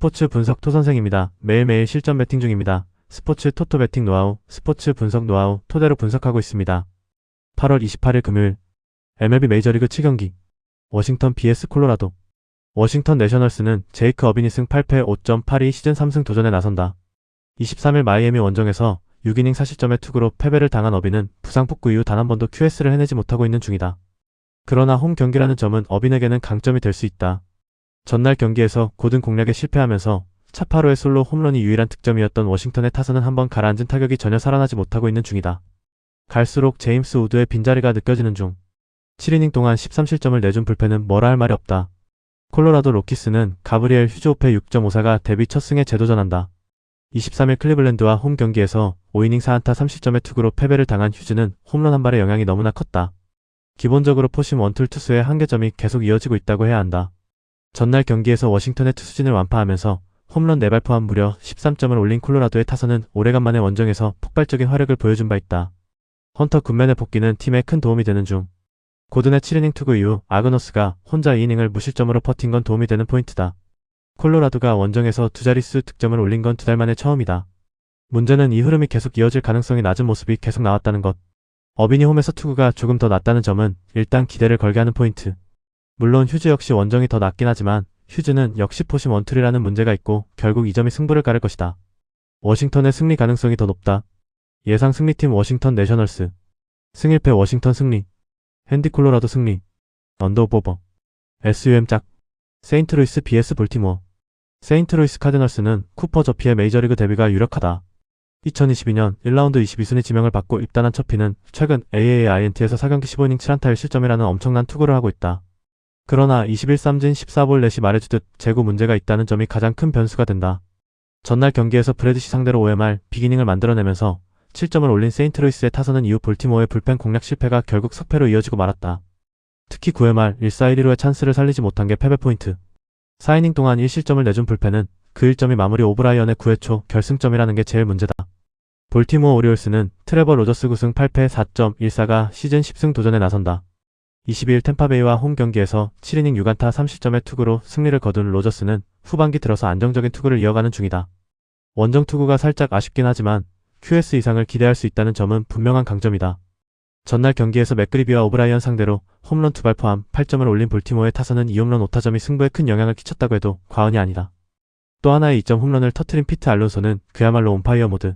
스포츠 분석 토선생입니다. 매일매일 실전 배팅 중입니다. 스포츠 토토 배팅 노하우, 스포츠 분석 노하우 토대로 분석하고 있습니다. 8월 28일 금요일 MLB 메이저리그 7경기 워싱턴 vs 콜로라도. 워싱턴 내셔널스는 제이크 어비니 승 8패 5.82 시즌 3승 도전에 나선다. 23일 마이애미 원정에서 6이닝 4실점의 투구로 패배를 당한 어비는 부상 복구 이후 단 한 번도 QS를 해내지 못하고 있는 중이다. 그러나 홈 경기라는 점은 어빈에게는 강점이 될 수 있다. 전날 경기에서 고든 공략에 실패하면서 차파로의 솔로 홈런이 유일한 득점이었던 워싱턴의 타선은 한번 가라앉은 타격이 전혀 살아나지 못하고 있는 중이다. 갈수록 제임스 우드의 빈자리가 느껴지는 중 7이닝 동안 13실점을 내준 불펜은 뭐라 할 말이 없다. 콜로라도 로키스는 가브리엘 휴즈호페 6.54가 데뷔 첫 승에 재도전한다. 23일 클리블랜드와 홈 경기에서 5이닝 4안타 3실점의 투구로 패배를 당한 휴즈는 홈런 한 발의 영향이 너무나 컸다. 기본적으로 포심 원툴 투수의 한계점이 계속 이어지고 있다고 해야 한다. 전날 경기에서 워싱턴의 투수진을 완파하면서 홈런 4발 포함 무려 13점을 올린 콜로라도의 타선은 오래간만에 원정에서 폭발적인 화력을 보여준 바 있다. 헌터 굿맨의 복귀는 팀에 큰 도움이 되는 중 고든의 7이닝 투구 이후 아그노스가 혼자 2이닝을 무실점으로 버틴 건 도움이 되는 포인트다. 콜로라도가 원정에서 두 자릿수 득점을 올린 건 2달 만에 처음이다. 문제는 이 흐름이 계속 이어질 가능성이 낮은 모습이 계속 나왔다는 것. 어비니 홈에서 투구가 조금 더 낫다는 점은 일단 기대를 걸게 하는 포인트. 물론 휴즈 역시 원정이 더 낫긴 하지만 휴즈는 역시 포심 원툴이라는 문제가 있고 결국 이 점이 승부를 가를 것이다. 워싱턴의 승리 가능성이 더 높다. 예상 승리팀 워싱턴 내셔널스. 승 1패 워싱턴 승리. 핸디 콜로라도 승리. 언더오버. SUM 짝. 세인트루이스 vs 볼티모어. 세인트루이스 카디널스는 쿠퍼 저피의 메이저리그 데뷔가 유력하다. 2022년 1라운드 22순위 지명을 받고 입단한 처피는 최근 AAINT에서 4경기 15이닝 7안타 1실점이라는 엄청난 투구를 하고 있다. 그러나 21삼진 14볼 넷이 말해주듯 제구 문제가 있다는 점이 가장 큰 변수가 된다. 전날 경기에서 브래드시 상대로 OMR 빅이닝을 만들어내면서 7점을 올린 세인트루이스의 타선은 이후 볼티모어의 불펜 공략 실패가 결국 석패로 이어지고 말았다. 특히 9회 말 1사1루의 찬스를 살리지 못한 게 패배 포인트. 4이닝 동안 1실점을 내준 불펜은 그 1점이 마무리 오브라이언의 9회 초 결승점이라는 게 제일 문제다. 볼티모어 오리올스는 트레버 로저스 9승 8패 4.14가 시즌 10승 도전에 나선다. 22일 템파베이와 홈 경기에서 7이닝 6안타 3실점의 투구로 승리를 거둔 로저스는 후반기 들어서 안정적인 투구를 이어가는 중이다. 원정 투구가 살짝 아쉽긴 하지만 QS 이상을 기대할 수 있다는 점은 분명한 강점이다. 전날 경기에서 맥그리비와 오브라이언 상대로 홈런 2발 포함 8점을 올린 볼티모어의 타선은 2홈런 5타점이 승부에 큰 영향을 끼쳤다고 해도 과언이 아니다. 또 하나의 2점 홈런을 터트린 피트 알론소는 그야말로 온파이어 모드.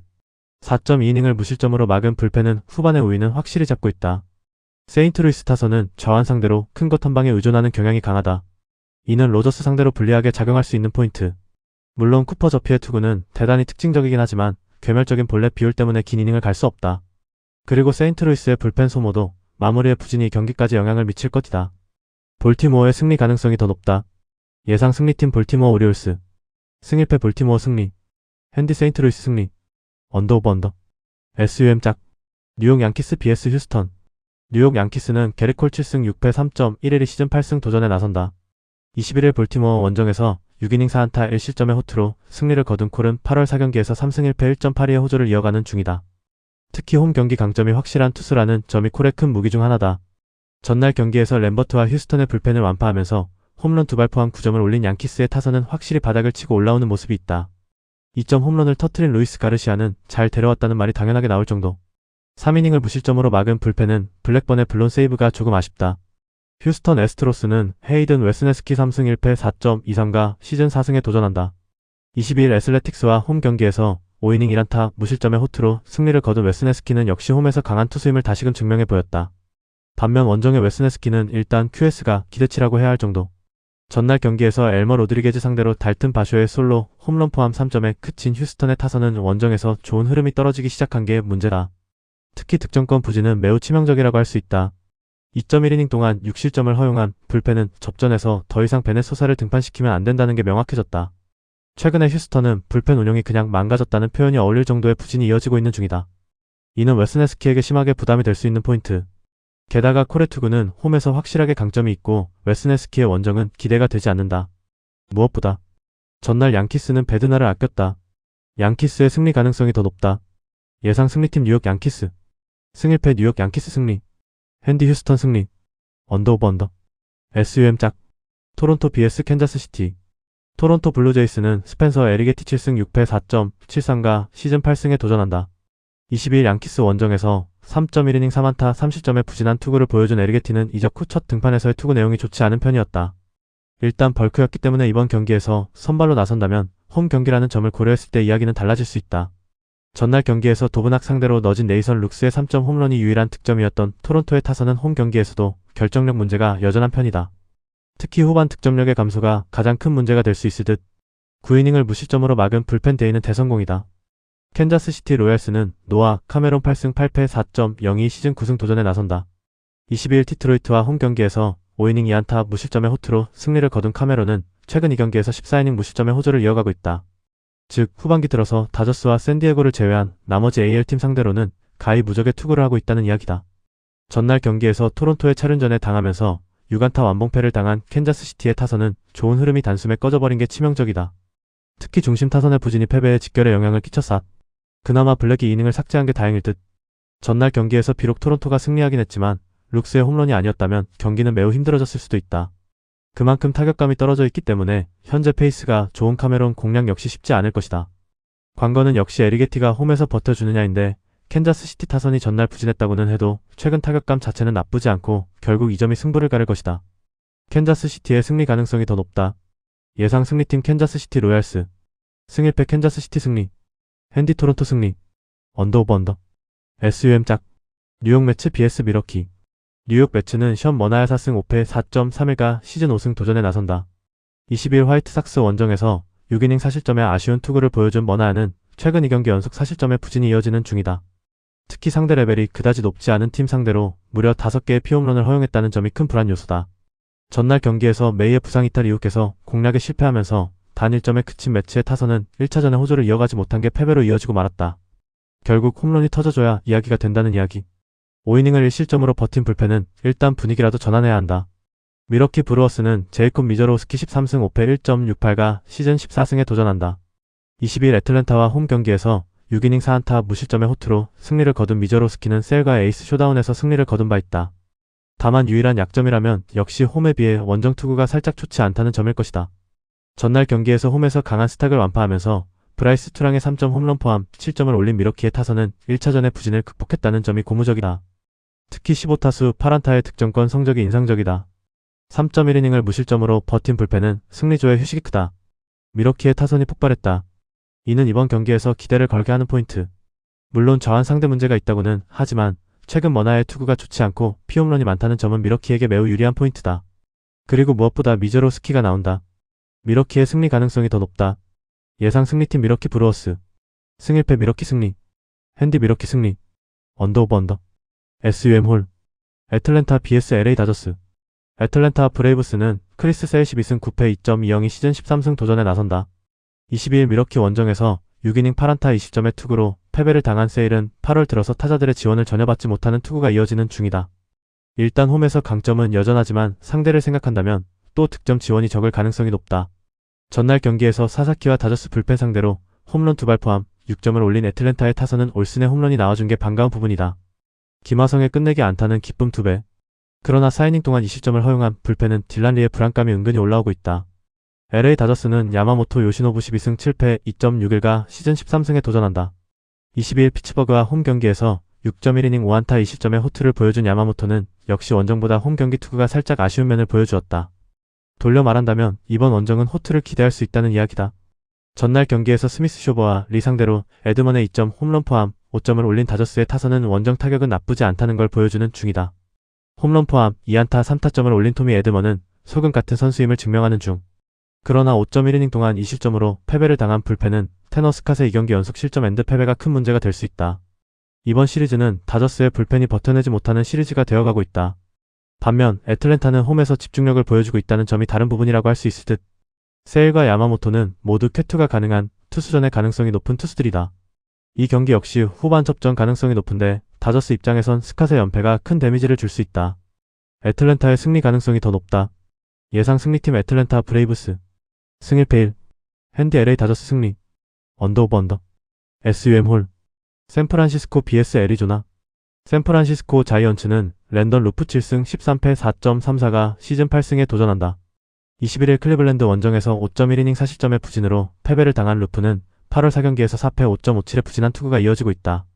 4.2이닝을 무실점으로 막은 불펜은 후반의 우위는 확실히 잡고 있다. 세인트루이스 타선은 좌완 상대로 큰 것 한 방에 의존하는 경향이 강하다. 이는 로저스 상대로 불리하게 작용할 수 있는 포인트. 물론 쿠퍼 저피의 투구는 대단히 특징적이긴 하지만 괴멸적인 볼넷 비율 때문에 긴 이닝을 갈 수 없다. 그리고 세인트루이스의 불펜 소모도 마무리의 부진이 경기까지 영향을 미칠 것이다. 볼티모어의 승리 가능성이 더 높다. 예상 승리팀 볼티모어 오리올스. 승 1패 볼티모어 승리. 핸디 세인트루이스 승리. 언더오버 언더. SUM 짝. 뉴욕 양키스 vs 휴스턴. 뉴욕 양키스는 게리 콜 7승 6패 3.11이 시즌 8승 도전에 나선다. 21일 볼티모어 원정에서 6이닝 4안타 1실점의 호투로 승리를 거둔 콜은 8월 4경기에서 3승 1패 1.82의 호조를 이어가는 중이다. 특히 홈 경기 강점이 확실한 투수라는 점이 콜의 큰 무기 중 하나다. 전날 경기에서 램버트와 휴스턴의 불펜을 완파하면서 홈런 2발 포함 9점을 올린 양키스의 타선은 확실히 바닥을 치고 올라오는 모습이 있다. 2점 홈런을 터트린 루이스 가르시아는 잘 데려왔다는 말이 당연하게 나올 정도. 3이닝을 무실점으로 막은 불펜은 블랙번의 블론 세이브가 조금 아쉽다. 휴스턴 애스트로스는 헤이든 웨스네스키 3승 1패 4.23가 시즌 4승에 도전한다. 22일 애슬레틱스와 홈 경기에서 5이닝 1안타 무실점의 호투로 승리를 거둔 웨스네스키는 역시 홈에서 강한 투수임을 다시금 증명해 보였다. 반면 원정의 웨스네스키는 일단 QS가 기대치라고 해야 할 정도. 전날 경기에서 엘머 로드리게즈 상대로 달튼 바쇼의 솔로 홈런 포함 3점에 그친 휴스턴의 타선은 원정에서 좋은 흐름이 떨어지기 시작한 게 문제다. 특히 득점권 부진은 매우 치명적이라고 할 수 있다. 2.1이닝 동안 6실점을 허용한 불펜은 접전에서 더 이상 베넷 소사를 등판시키면 안 된다는 게 명확해졌다. 최근에 휴스턴은 불펜 운영이 그냥 망가졌다는 표현이 어울릴 정도의 부진이 이어지고 있는 중이다. 이는 웨스네스키에게 심하게 부담이 될 수 있는 포인트. 게다가 콜의 투구는 홈에서 확실하게 강점이 있고 웨스네스키의 원정은 기대가 되지 않는다. 무엇보다 전날 양키스는 베드나를 아꼈다. 양키스의 승리 가능성이 더 높다. 예상 승리팀 뉴욕 양키스. 승 1패 뉴욕 양키스 승리. 핸디 휴스턴 승리. 언더오버 언더. SUM 짝. 토론토 vs 캔자스시티. 토론토 블루제이스는 스펜서 에리게티 7승 6패 4.73가 시즌 8승에 도전한다. 22일 양키스 원정에서 3.1이닝 3안타 3실점의 부진한 투구를 보여준 에리게티는 이적 후 첫 등판에서의 투구 내용이 좋지 않은 편이었다. 일단 벌크였기 때문에 이번 경기에서 선발로 나선다면 홈 경기라는 점을 고려했을 때 이야기는 달라질 수 있다. 전날 경기에서 도브낙 상대로 넣어진 네이선 룩스의 3점 홈런이 유일한 득점이었던 토론토의 타선은 홈 경기에서도 결정력 문제가 여전한 편이다. 특히 후반 득점력의 감소가 가장 큰 문제가 될 수 있을 듯 9이닝을 무실점으로 막은 불펜 데이는 대성공이다. 캔자스시티 로얄스는 노아, 카메론 8승 8패 4.02 시즌 9승 도전에 나선다. 22일 디트로이트와 홈 경기에서 5이닝 2안타 무실점의 호투로 승리를 거둔 카메론은 최근 2경기에서 14이닝 무실점의 호조를 이어가고 있다. 즉 후반기 들어서 다저스와 샌디에고를 제외한 나머지 AL팀 상대로는 가히 무적의 투구를 하고 있다는 이야기다. 전날 경기에서 토론토의 차륜전에 당하면서 6안타 완봉패를 당한 캔자스시티의 타선은 좋은 흐름이 단숨에 꺼져버린 게 치명적이다. 특히 중심 타선의 부진이 패배에 직결의 영향을 끼쳤어. 그나마 블랙이 이닝을 삭제한 게 다행일 듯. 전날 경기에서 비록 토론토가 승리하긴 했지만 룩스의 홈런이 아니었다면 경기는 매우 힘들어졌을 수도 있다. 그만큼 타격감이 떨어져 있기 때문에 현재 페이스가 좋은 카메론 공략 역시 쉽지 않을 것이다. 관건은 역시 에리게티가 홈에서 버텨주느냐인데 캔자스시티 타선이 전날 부진했다고는 해도 최근 타격감 자체는 나쁘지 않고 결국 이 점이 승부를 가를 것이다. 캔자스시티의 승리 가능성이 더 높다. 예상 승리팀 캔자스시티 로얄스 승 1패 캔자스시티 승리 핸디 토론토 승리 언더 오버 언더 SUM 짝 뉴욕 매츠 vs 미러키 뉴욕 매츠는 션 머나야 4승 5패 4.31가 시즌 5승 도전에 나선다. 22일 화이트삭스 원정에서 6이닝 4실점의 아쉬운 투구를 보여준 머나야는 최근 2경기 연속 4실점의 부진이 이어지는 중이다. 특히 상대 레벨이 그다지 높지 않은 팀 상대로 무려 5개의 피홈런을 허용했다는 점이 큰 불안 요소다. 전날 경기에서 메이의 부상 이탈 이후께서 공략에 실패하면서 단 1점에 그친 매치의 타선은 1차전의 호조를 이어가지 못한 게 패배로 이어지고 말았다. 결국 홈런이 터져줘야 이야기가 된다는 이야기. 5이닝을 1실점으로 버틴 불펜은 일단 분위기라도 전환해야 한다. 미러키 브루어스는 제이콥 미저로우스키 13승 5패 1.68가 시즌 14승에 도전한다. 22일 애틀랜타와 홈 경기에서 6이닝 4안타 무실점의 호투로 승리를 거둔 미저로우스키는 셀과의 에이스 쇼다운에서 승리를 거둔 바 있다. 다만 유일한 약점이라면 역시 홈에 비해 원정 투구가 살짝 좋지 않다는 점일 것이다. 전날 경기에서 홈에서 강한 스탁을 완파하면서 브라이스 투랑의 3점 홈런 포함 7점을 올린 미러키의 타선은 1차전의 부진을 극복했다는 점이 고무적이다. 특히 15타수 8안타의 득점권 성적이 인상적이다. 3.1이닝을 무실점으로 버틴 불펜은 승리조의 휴식이 크다. 미러키의 타선이 폭발했다. 이는 이번 경기에서 기대를 걸게 하는 포인트. 물론 저한 상대 문제가 있다고는 하지만 최근 머나의 투구가 좋지 않고 피홈런이 많다는 점은 미러키에게 매우 유리한 포인트다. 그리고 무엇보다 미저로스키가 나온다. 미러키의 승리 가능성이 더 높다. 예상 승리팀 미러키 브루어스 승 1패 미러키 승리 핸디 미러키 승리 언더 오버 언더 SUM 홀 애틀랜타 vs LA 다저스 애틀랜타 브레이브스는 크리스 셀 12승 9패 2.20이 시즌 13승 도전에 나선다. 22일 미러키 원정에서 6이닝 8안타 20점의 투구로 패배를 당한 세일은 8월 들어서 타자들의 지원을 전혀 받지 못하는 투구가 이어지는 중이다. 일단 홈에서 강점은 여전하지만 상대를 생각한다면 또 득점 지원이 적을 가능성이 높다. 전날 경기에서 사사키와 다저스 불펜 상대로 홈런 2발 포함 6점을 올린 애틀랜타의 타선은 올슨의 홈런이 나와준 게 반가운 부분이다. 김하성의 끝내기 안타는 기쁨 2배. 그러나 4이닝 동안 20점을 허용한 불펜은 딜란리의 불안감이 은근히 올라오고 있다. LA 다저스는 야마모토 요시노부 12승 7패 2.61가 시즌 13승에 도전한다. 22일 피츠버그와 홈 경기에서 6.1이닝 5안타 20점의 호투를 보여준 야마모토는 역시 원정보다 홈 경기 투구가 살짝 아쉬운 면을 보여주었다. 돌려 말한다면 이번 원정은 호투를 기대할 수 있다는 이야기다. 전날 경기에서 스미스 쇼버와 리 상대로 에드먼의 2점 홈런 포함 5점을 올린 다저스의 타선은 원정 타격은 나쁘지 않다는 걸 보여주는 중이다. 홈런 포함 2안타 3타점을 올린 토미 에드먼은 소금 같은 선수임을 증명하는 중. 그러나 5.1이닝 동안 2실점으로 패배를 당한 불펜은 테너 스캇의 2경기 연속 실점 앤드 패배가 큰 문제가 될 수 있다. 이번 시리즈는 다저스의 불펜이 버텨내지 못하는 시리즈가 되어가고 있다. 반면 애틀랜타는 홈에서 집중력을 보여주고 있다는 점이 다른 부분이라고 할 수 있을 듯. 세일과 야마모토는 모두 쾌투가 가능한 투수전의 가능성이 높은 투수들이다. 이 경기 역시 후반 접전 가능성이 높은데 다저스 입장에선 스캇의 연패가 큰 데미지를 줄 수 있다. 애틀랜타의 승리 가능성이 더 높다. 예상 승리팀 애틀랜타 브레이브스 승 1패 1 핸디 LA 다저스 승리 언더 오버 언더 SUM 홀 샌프란시스코 vs 애리조나 샌프란시스코 자이언츠는 랜던 루프 7승 13패 4.34가 시즌 8승에 도전한다. 21일 클리블랜드 원정에서 5.1이닝 4실점의 부진으로 패배를 당한 루프는 8월 4경기에서 4패 5.57의 부진한 투구가 이어지고 있다.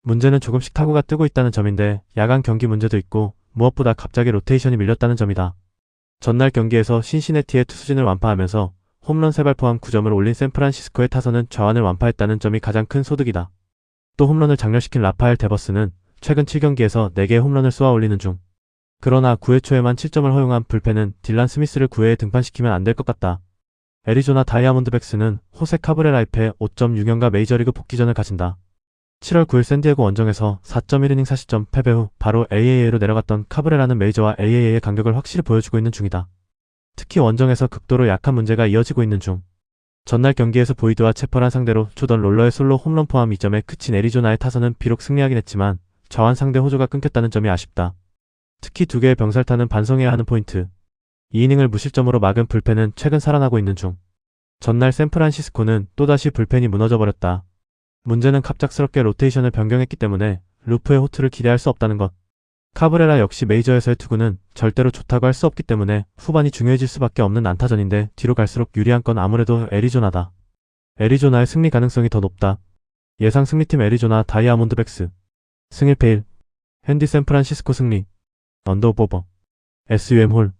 문제는 조금씩 타구가 뜨고 있다는 점인데 야간 경기 문제도 있고 무엇보다 갑자기 로테이션이 밀렸다는 점이다. 전날 경기에서 신시내티의 투수진을 완파하면서 홈런 3발 포함 9점을 올린 샌프란시스코의 타선은 좌완을 완파했다는 점이 가장 큰 소득이다. 또 홈런을 장렬시킨 라파엘 데버스는 최근 7경기에서 4개의 홈런을 쏘아 올리는 중. 그러나 9회 초에만 7점을 허용한 불펜은 딜란 스미스를 9회에 등판시키면 안 될 것 같다. 애리조나 다이아몬드백스는 호세 카브레라 잎에 5.6년가 메이저리그 복귀전을 가진다. 7월 9일 샌디에고 원정에서 4.1이닝 4실점 패배 후 바로 AAA로 내려갔던 카브레라는 메이저와 AAA의 간격을 확실히 보여주고 있는 중이다. 특히 원정에서 극도로 약한 문제가 이어지고 있는 중. 전날 경기에서 보이드와 채퍼란 상대로 조던 롤러의 솔로 홈런 포함 2점에 그친 애리조나의 타선은 비록 승리하긴 했지만 좌완 상대 호조가 끊겼다는 점이 아쉽다. 특히 2개의 병살타는 반성해야 하는 포인트. 2이닝을 무실점으로 막은 불펜은 최근 살아나고 있는 중. 전날 샌프란시스코는 또다시 불펜이 무너져버렸다. 문제는 갑작스럽게 로테이션을 변경했기 때문에 루프의 호투를 기대할 수 없다는 것. 카브레라 역시 메이저에서의 투구는 절대로 좋다고 할 수 없기 때문에 후반이 중요해질 수밖에 없는 안타전인데 뒤로 갈수록 유리한 건 아무래도 애리조나다. 애리조나의 승리 가능성이 더 높다. 예상 승리팀 애리조나 다이아몬드백스. 승일패 1. 현디 샌프란시스코 승리. 언더오버. SUM홀.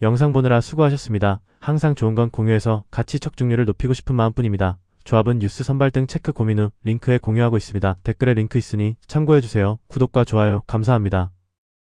영상 보느라 수고하셨습니다. 항상 좋은 건 공유해서 가치 척중률을 높이고 싶은 마음뿐입니다. 조합은 뉴스 선발 등 체크 고민 후 링크에 공유하고 있습니다. 댓글에 링크 있으니 참고해주세요. 구독과 좋아요 감사합니다.